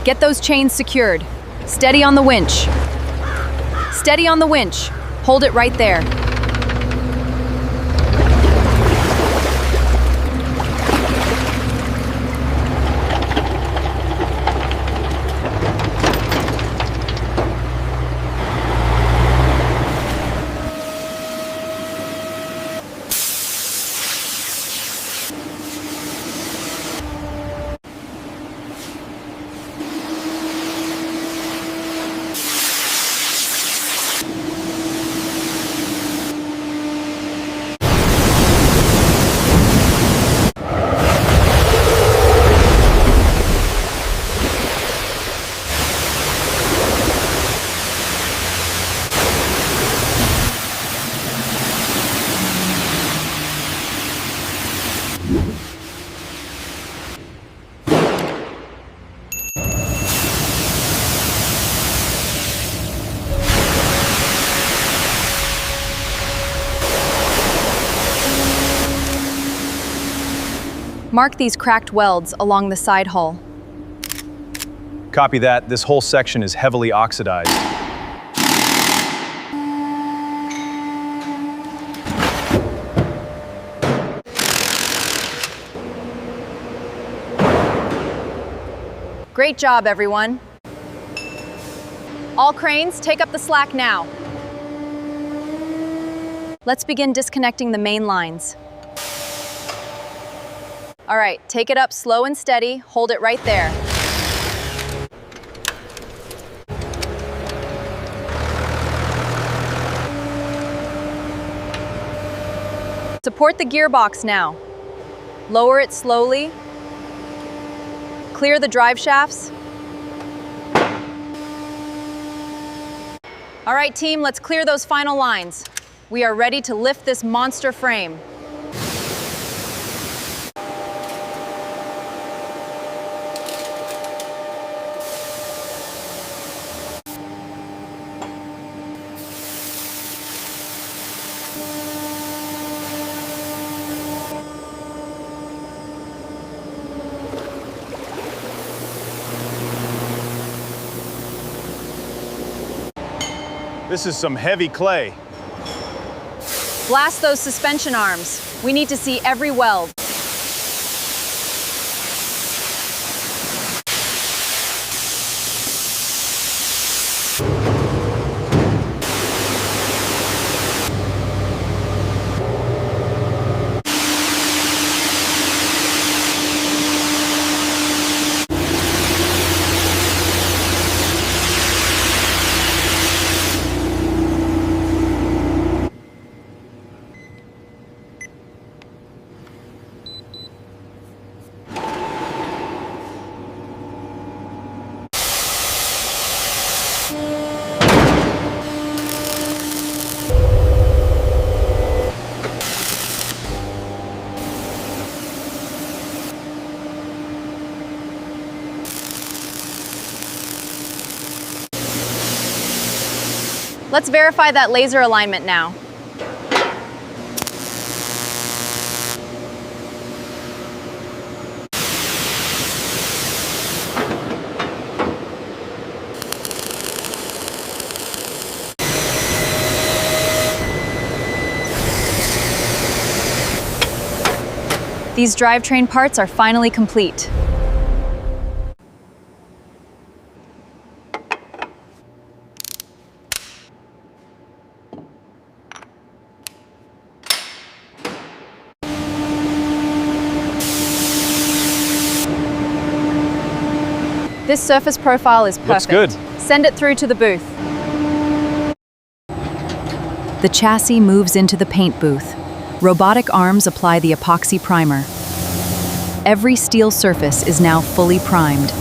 Get those chains secured. Steady on the winch. Steady on the winch. Hold it right there. Mark these cracked welds along the side hull. Copy that. This whole section is heavily oxidized. Great job, everyone. All cranes, take up the slack now. Let's begin disconnecting the main lines. All right, take it up slow and steady. Hold it right there. Support the gearbox now. Lower it slowly. Clear the drive shafts. All right, team, let's clear those final lines. We are ready to lift this monster frame. This is some heavy clay. Blast those suspension arms. We need to see every weld. Let's verify that laser alignment now. These drivetrain parts are finally complete. This surface profile is perfect. Looks good. Send it through to the booth. The chassis moves into the paint booth. Robotic arms apply the epoxy primer. Every steel surface is now fully primed.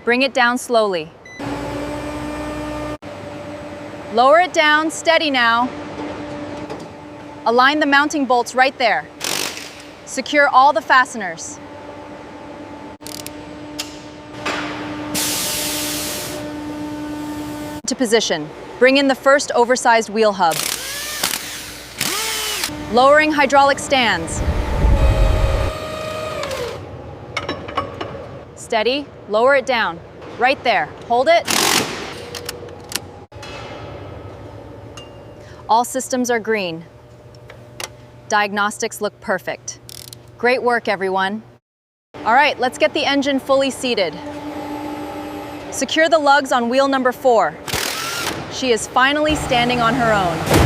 Bring it down slowly. Lower it down, steady now. Align the mounting bolts right there. Secure all the fasteners. To position. Bring in the first oversized wheel hub. Lowering hydraulic stands. Steady, lower it down. Right there, hold it. All systems are green. Diagnostics look perfect. Great work, everyone. All right, let's get the engine fully seated. Secure the lugs on wheel number 4. She is finally standing on her own.